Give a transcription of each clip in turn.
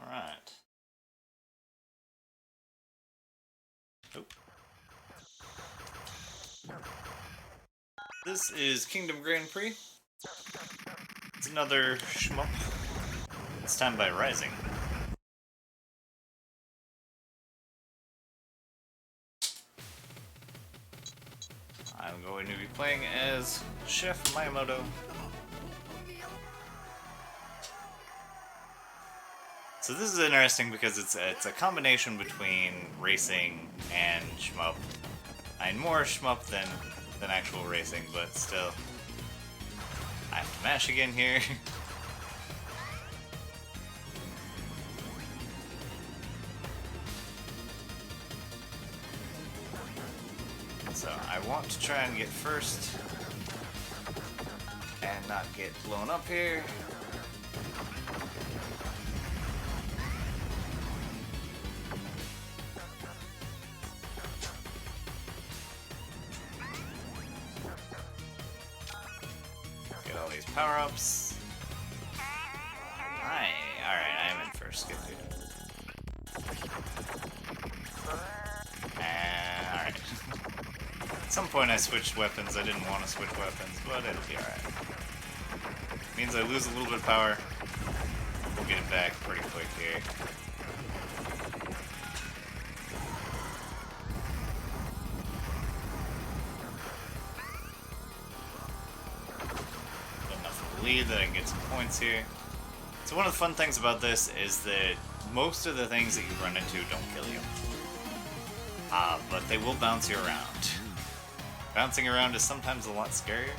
Alright. Oh. This is Kingdom Grand Prix. It's another shmup. This time by Rising. I'm going to be playing as Chef Miyamoto. So this is interesting because it's a combination between racing and shmup. I mean, more shmup than actual racing, but still. I have to mash again here. So I want to try and get first and not get blown up here. Get all these power-ups. Alright, I am in first. Good. Alright. At some point I switched weapons. I didn't want to switch weapons, but it'll be alright. Means I lose a little bit of power. We'll get it back pretty quick here. Enough of a lead that I can get some points here. So one of the fun things about this is that most of the things that you run into don't kill you. But they will bounce you around. Bouncing around is sometimes a lot scarier.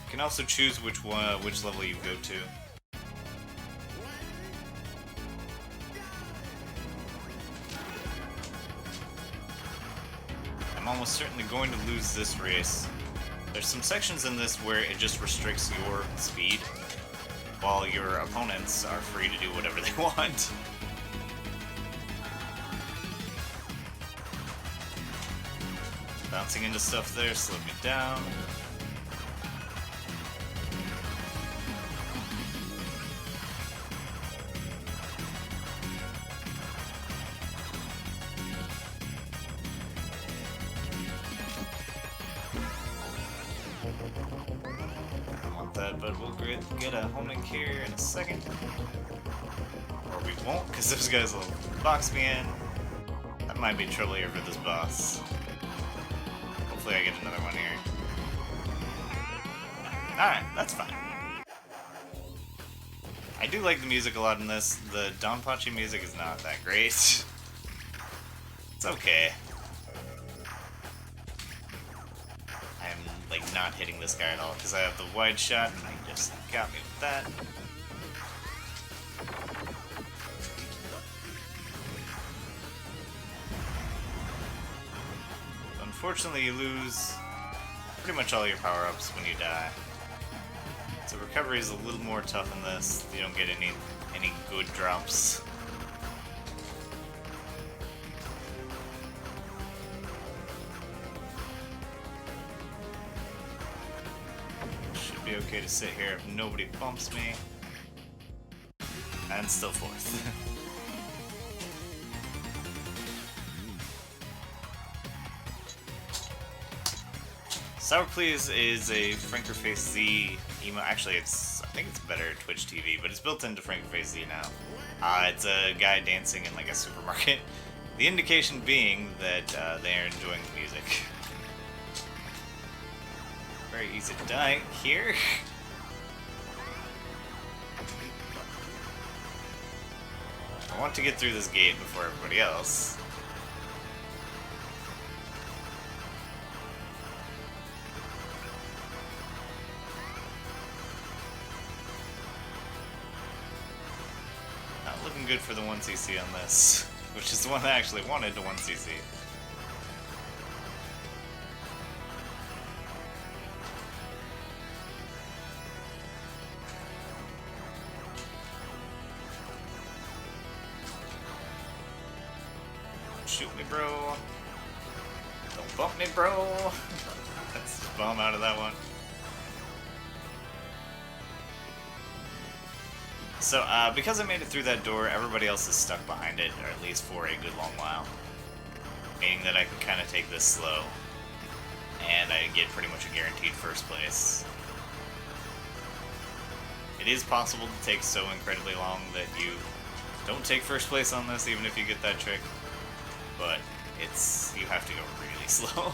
You can also choose which level you go to. I'm almost certainly going to lose this race. There's some sections in this where it just restricts your speed, while your opponents are free to do whatever they want. Bouncing into stuff there slowed me down. But we'll get a homing here in a second. Or we won't, because those guys will box me in. That might be trouble here for this boss. Hopefully I get another one here. Alright, that's fine. I do like the music a lot in this. The Donpachi music is not that great. It's okay. Like not hitting this guy at all because I have the wide shot and he just got me with that. Unfortunately, you lose pretty much all your power-ups when you die. So recovery is a little more tough in this. You don't get any good drops. Be okay to sit here if nobody bumps me. And still fourth. Sour Please is a Frankerface Z emo. Actually, I think it's better at Twitch TV, but it's built into Frankerface Z now. It's a guy dancing in like a supermarket. The indication being that they are enjoying the music. Very easy to die here. I want to get through this gate before everybody else. Not looking good for the 1cc on this, which is the one I actually wanted to 1cc. Shoot me, bro. Don't bump me, bro. That's just bomb out of that one. So, because I made it through that door, everybody else is stuck behind it, or at least for a good long while. Meaning that I can kind of take this slow, and I get pretty much a guaranteed first place. It is possible to take so incredibly long that you don't take first place on this, even if you get that trick. But you have to go really slow.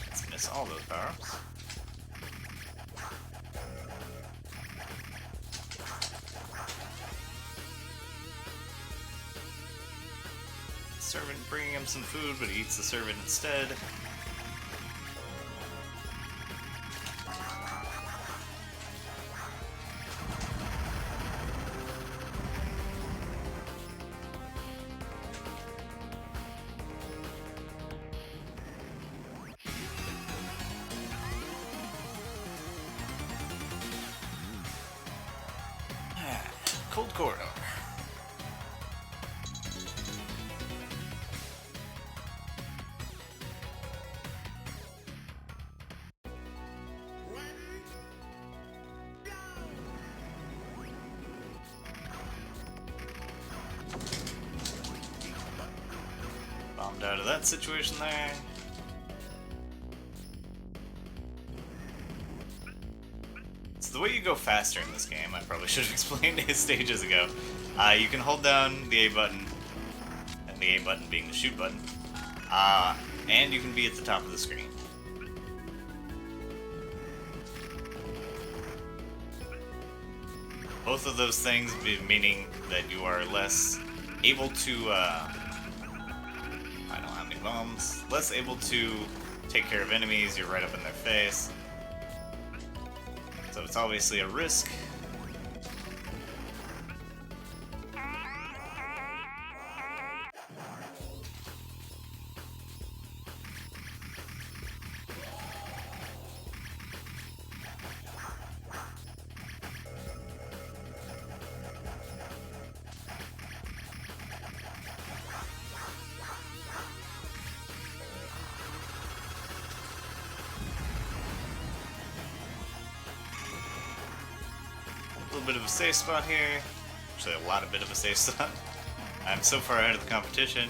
Let's miss all those power-ups. Servant bringing him some food, but he eats the servant instead. Cold corridor. Bombed out of that situation there. So the way you go faster in this game, I probably should have explained it stages ago. You can hold down the A button, and the A button being the shoot button, and you can be at the top of the screen. Both of those things meaning that you are less able to, I don't know how many bombs, less able to take care of enemies, you're right up in their face. So it's obviously a risk. A little bit of a safe spot here. Actually, a lot of bit of a safe spot. I'm so far ahead of the competition.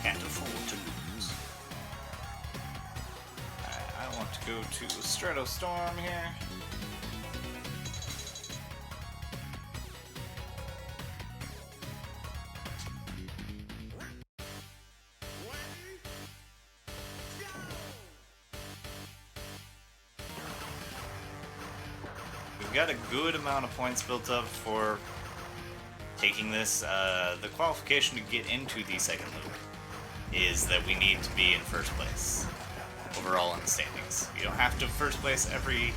Can't afford to lose. I want to go to Stratostorm here. We've got a good amount of points built up for taking this. The qualification to get into the second loop is that we need to be in first place overall in the standings. You don't have to first place every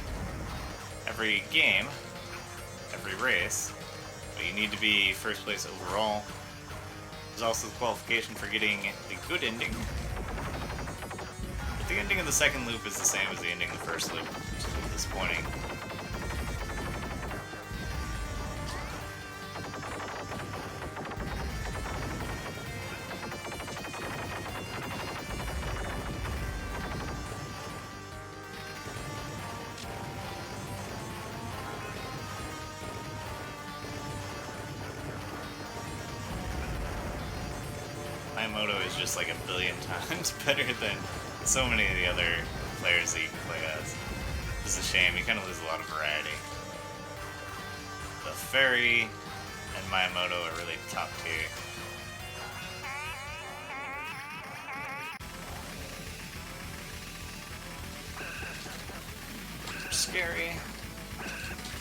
game, every race, but you need to be first place overall. There's also the qualification for getting the good ending. But the ending of the second loop is the same as the ending of the first loop, which is a little disappointing. My moto is just like a billion times better than so many of the other players that you can play as. It's a shame, you kind of lose a lot of variety. The Fairy and Miyamoto are really top tier. Scary.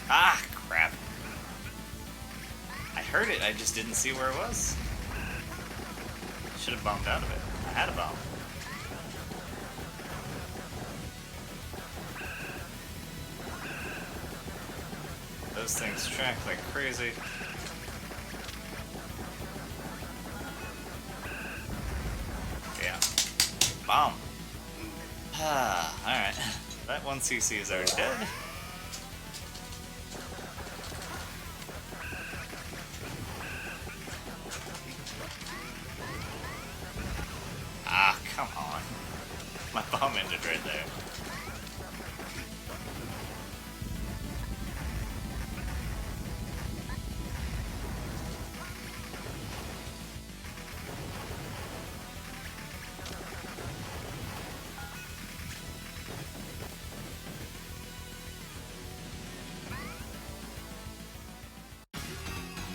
Ah, crap. I heard it, I just didn't see where it was. Should have bombed out of it. I had a bomb. Those things track like crazy. Yeah. Bomb. Ah, alright. That 1cc is already dead. Ah, come on. My bomb ended right there.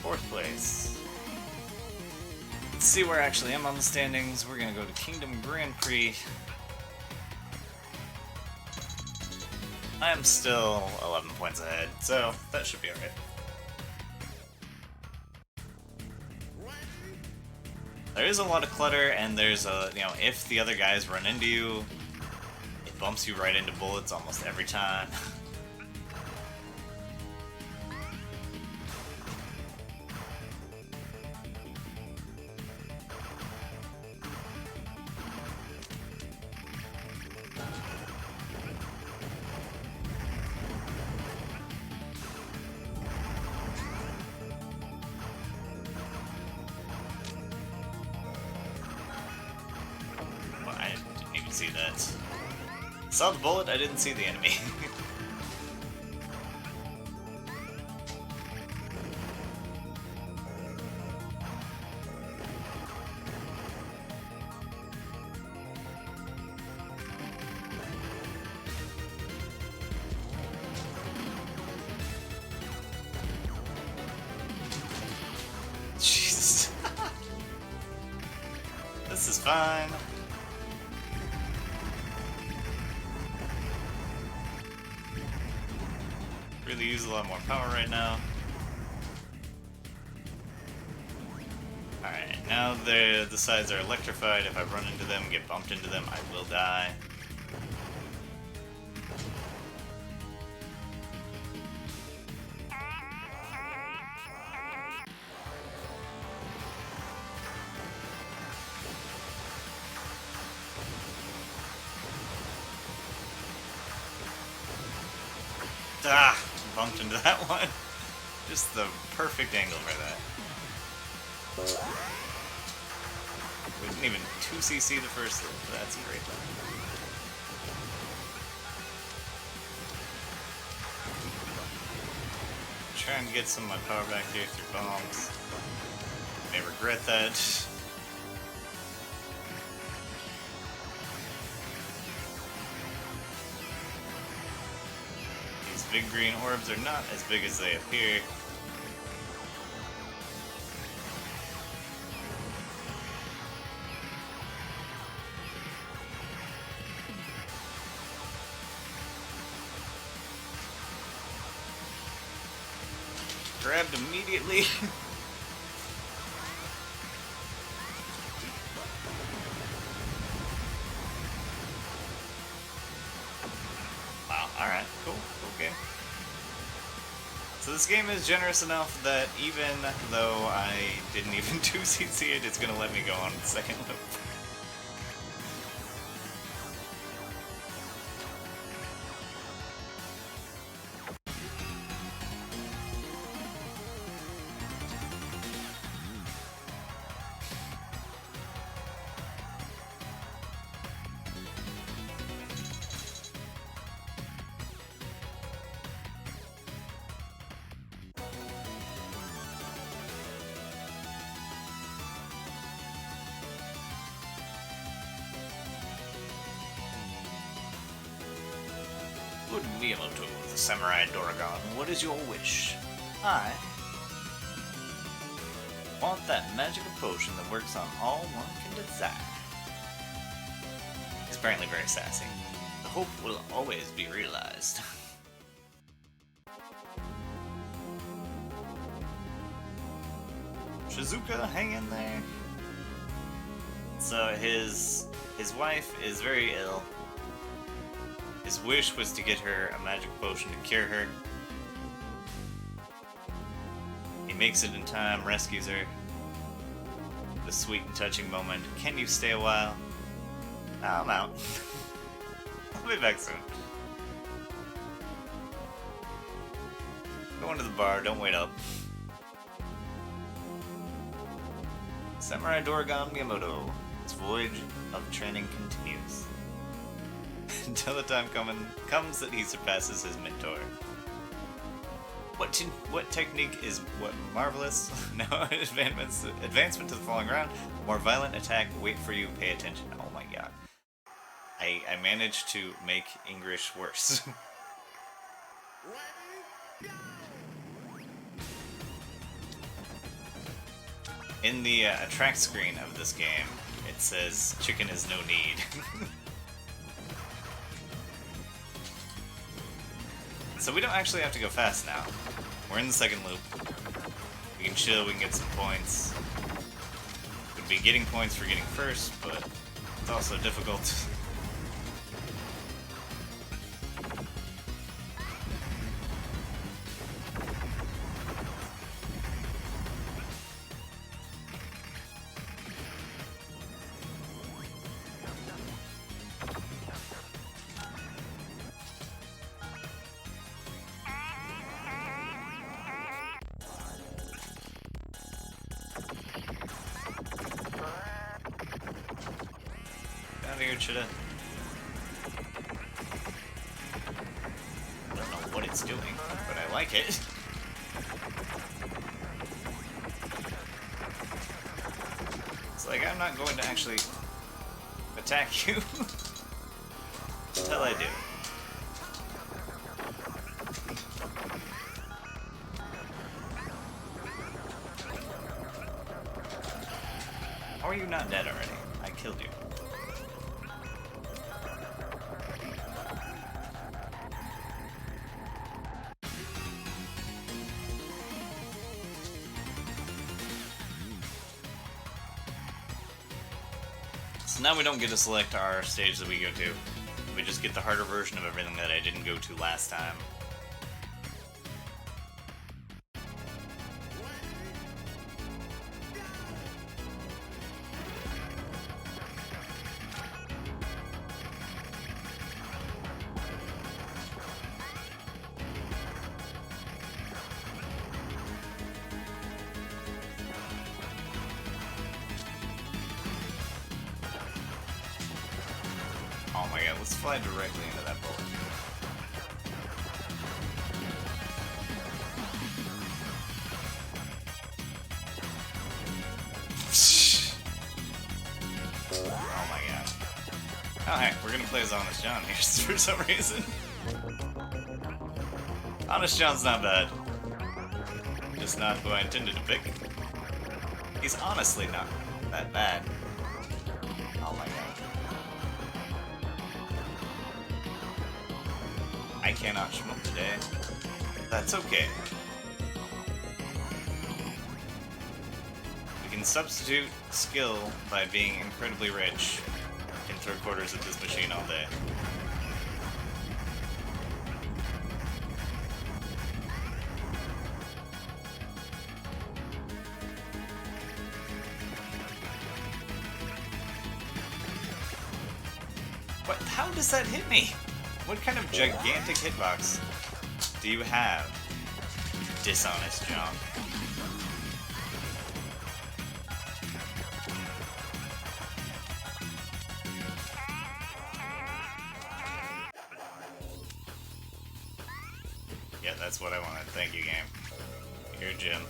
Fourth place. Let's see where I actually am on the standings. We're gonna go to Kingdom Grand Prix. I am still 11 points ahead, so that should be alright. There is a lot of clutter, and there's a, if the other guys run into you, it bumps you right into bullets almost every time. See that. Saw the bullet, I didn't see the enemy. Jesus. This is fine. Really use a lot more power right now. Alright, now the sides are electrified. If I run into them, get bumped into them, I will die. Ah, bumped into that one. Just the perfect angle for that. We didn't even 2cc the first loop. That's great. Trying to get some of my power back here through bombs. May regret that. Big green orbs are not as big as they appear. Grabbed immediately. Wow, alright, cool game. So this game is generous enough that even though I didn't even 2cc it, it's gonna let me go on the second loop. Good meal to the Samurai Doragon. What is your wish? I want that magical potion that works on all one can desire. He's apparently very sassy. The hope will always be realized. Shizuka, hang in there. So his wife is very ill. His wish was to get her a magic potion to cure her. He makes it in time, rescues her. The sweet and touching moment. Can you stay a while? Nah, I'm out. I'll be back soon. Going to the bar, don't wait up. Samurai Doragon Miyamoto. Its voyage of training continues. Until the time comes that he surpasses his mentor. What technique is what marvelous? No advancement to the falling ground. More violent attack. Wait for you. Pay attention. Oh my god. I managed to make English worse. In the attract screen of this game, it says chicken is no need. So we don't actually have to go fast now. We're in the second loop. We can chill, we can get some points. We'd be getting points for getting first, but it's also difficult. Shoulda. I don't know what it's doing, but I like it. It's like I'm not going to actually attack you until I do. How are you not dead already? I killed you. So now we don't get to select our stage that we go to. We just get the harder version of everything that I didn't go to last time. Oh my god, let's fly directly into that bullet. Oh my god. Oh hey, we're gonna play as Honest John here for some reason. Honest John's not bad. Just not who I intended to pick. He's honestly not that bad. Oh my god. I cannot schmuck today. That's okay. We can substitute skill by being incredibly rich. We can throw quarters at this machine all day. What? How does that hit me? What kind of gigantic hitbox do you have, Dishonest John? Yeah, that's what I wanted. Thank you, game. Here, Jim.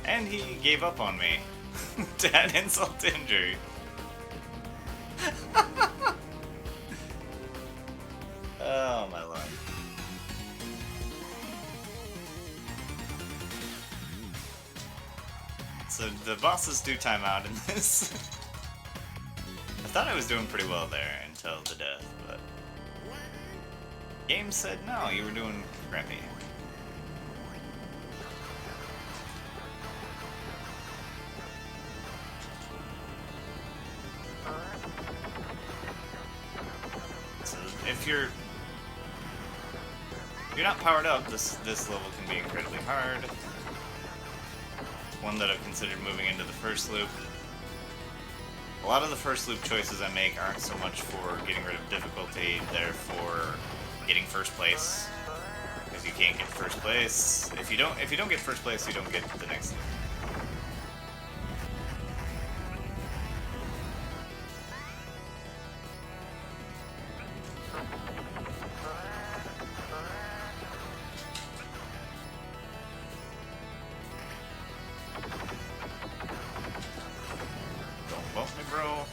And he gave up on me to add insult to injury. So the bosses do time out in this. I thought I was doing pretty well there until the death, but... Game said no, you were doing crappy. So if you're not powered up, this level can be incredibly hard. One that I've considered moving into the first loop. A lot of the first loop choices I make aren't so much for getting rid of difficulty, they're for getting first place. Because you can't get first place. If you don't get first place, you don't get the next loop. Don't bump me, bro.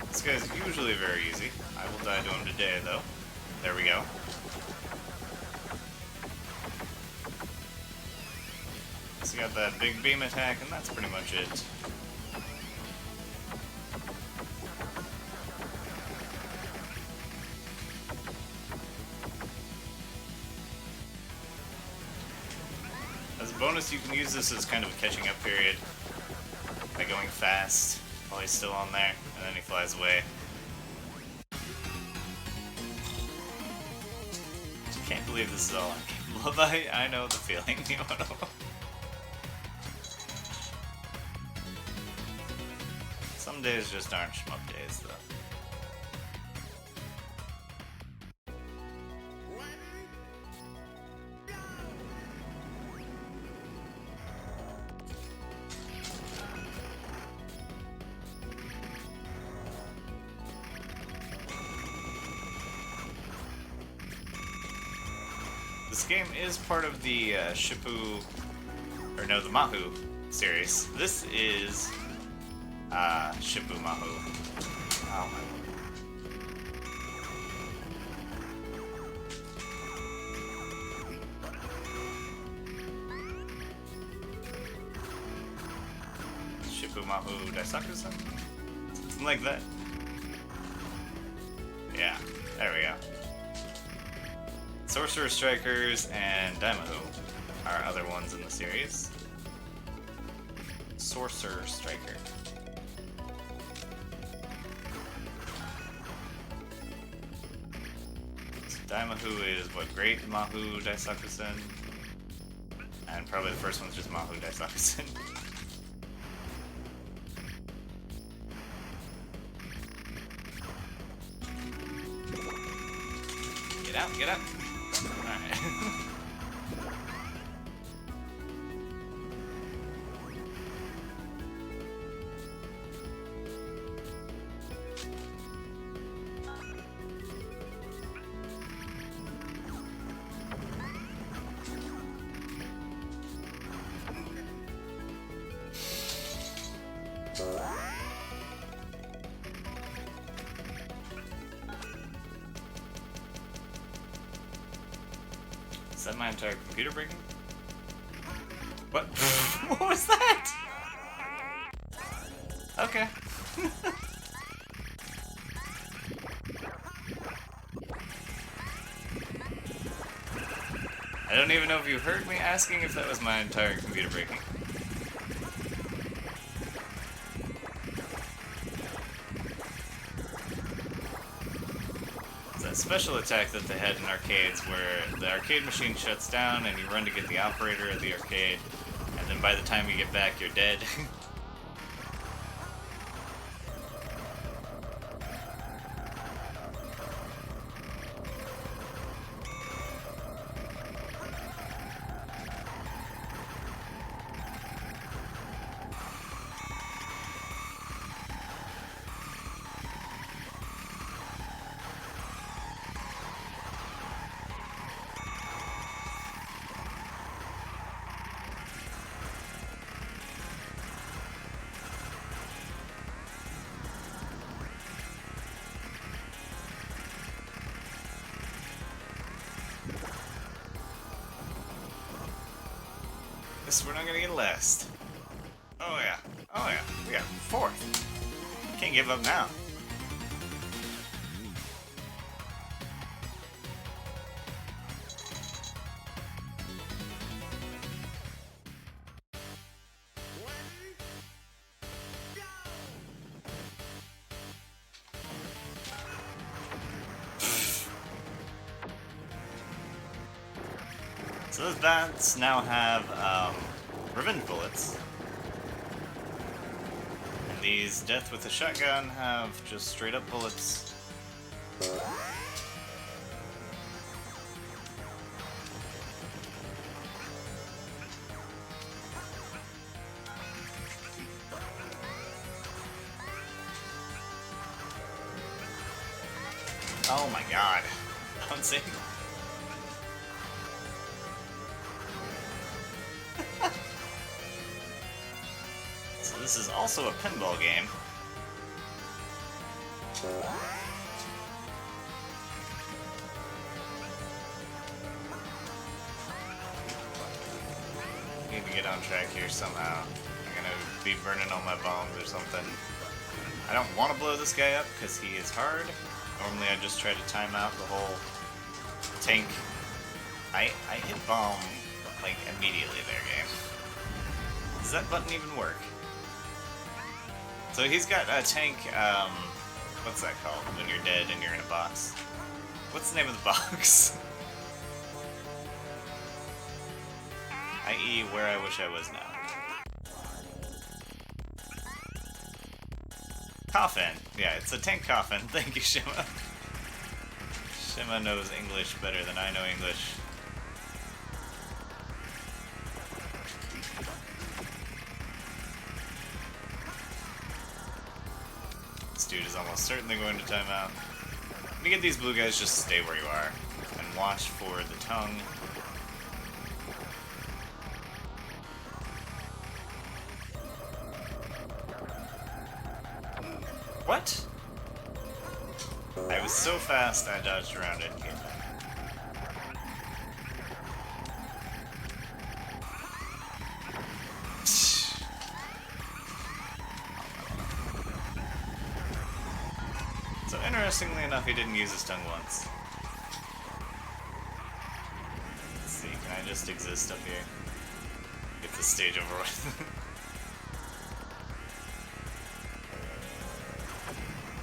This guy's usually very easy. I will die to him today, though. There we go. So got that big beam attack, and that's pretty much it. As a bonus, you can use this as kind of a catching up period by going fast while he's still on there, and then he flies away. Can't believe this is all on RGLove. I know the feeling, you know. Some days just aren't shmup days, though. This game is part of the the Mahu series. This is Shippu Mahu. Oh my lord. Shippu Mahu Daisaku-san? Something like that. Yeah, there we go. Sorcerer Strikers and Daimahu are other ones in the series. Sorcerer Striker. So Daimahu is what, Great Mahu Daisaku-sen? And probably the first one's just Mahu Daisaku-sen. Get out, get out! Alright. Is that my entire computer breaking? What? What was that? Okay. I don't even know if you heard me asking if that was my entire computer breaking. Special attack that they had in arcades where the arcade machine shuts down and you run to get the operator of the arcade, and then by the time you get back you're dead. sixth. We're not gonna get last. Oh yeah. Oh yeah. We got fourth. Can't give up now. So those bats now have revenge bullets. And these death with a shotgun have just straight up bullets. Oh my god. Bouncing. So this is also a pinball game. Need to get on track here somehow. I'm gonna be burning all my bombs or something. I don't want to blow this guy up because he is hard. Normally I just try to time out the whole tank. I hit bomb like immediately there, game. Does that button even work? So he's got a tank, what's that called when you're dead and you're in a box? What's the name of the box? i.e. where I wish I was now. Coffin. Yeah, it's a tank coffin. Thank you, Shima. Shima knows English better than I know English. This dude is almost certainly going to time out. Let me get these blue guys, just stay where you are and watch for the tongue. What? I was so fast I dodged around it and came back. So interestingly enough, he didn't use his tongue once. Let's see, can I just exist up here? Get this stage over with.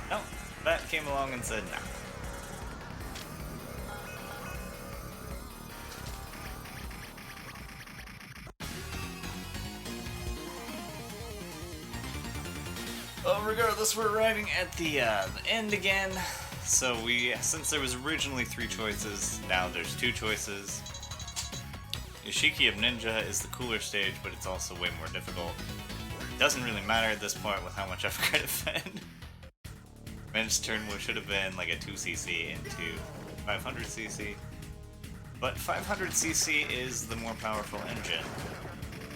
No, that came along and said no. Well, regardless, we're arriving at the end again. So since there was originally 3 choices, now there's 2 choices. Yoshiki of Ninja is the cooler stage, but it's also way more difficult. Doesn't really matter at this point with how much I've credit fed. Men's turn should have been like a 2cc into 500cc. But 500cc is the more powerful engine,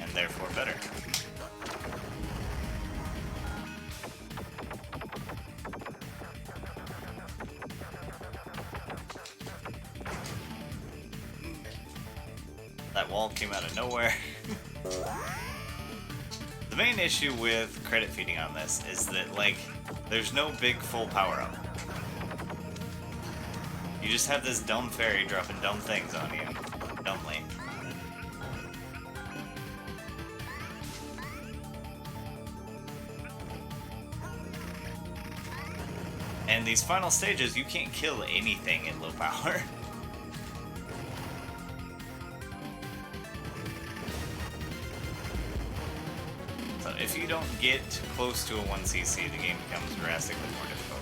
and therefore better. That wall came out of nowhere. The main issue with credit feeding on this is that, like, there's no big full power-up. You just have this dumb fairy dropping dumb things on you. Dumbly. And these final stages, you can't kill anything in low power. So if you don't get close to a 1cc, the game becomes drastically more difficult.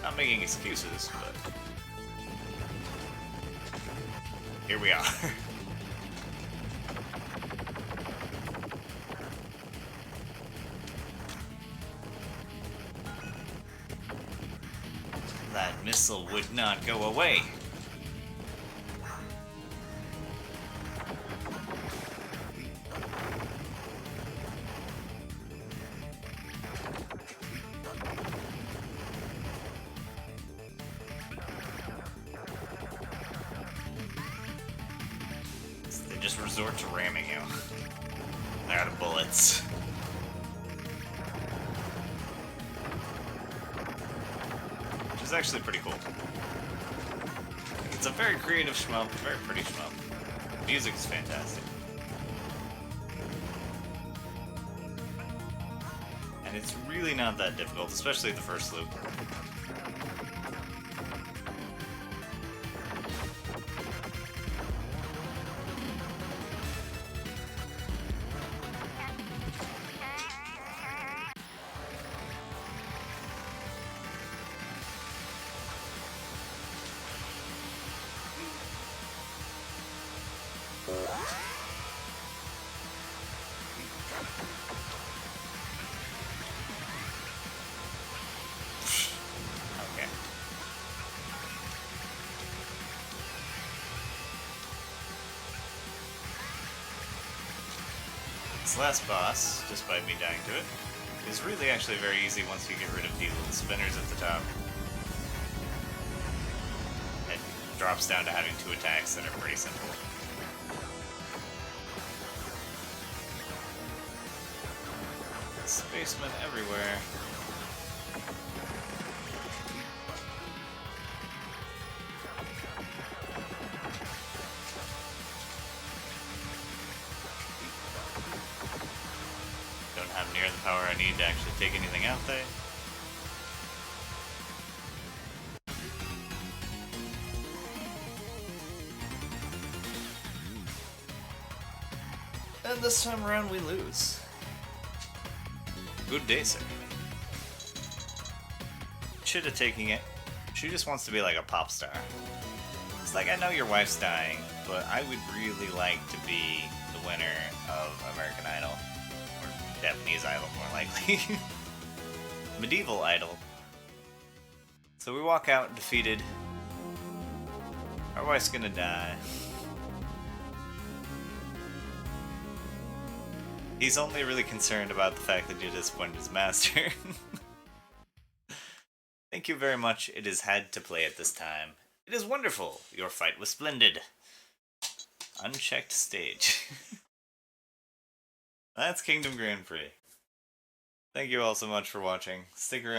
Not making excuses, but here we are. That missile would not go away. and just resort to ramming you. They're out of bullets. Which is actually pretty cool. It's a very creative shmup, very pretty shmup. The music is fantastic. And it's really not that difficult, especially the first loop. Okay. This last boss, despite me dying to it, is really actually very easy once you get rid of the little spinners at the top. It drops down to having 2 attacks that are pretty simple. Spacemen everywhere. Don't have near the power I need to actually take anything out there. And this time around we lose. Good day, sir. Should have taken it. She just wants to be like a pop star. It's like, I know your wife's dying, but I would really like to be the winner of American Idol. Or Japanese Idol, more likely. Medieval Idol. So we walk out defeated. Our wife's gonna die. He's only really concerned about the fact that you disappointed his master. Thank you very much. It has had to play at this time. It is wonderful. Your fight was splendid. Unchecked stage. That's Kingdom Grand Prix. Thank you all so much for watching. Stick around.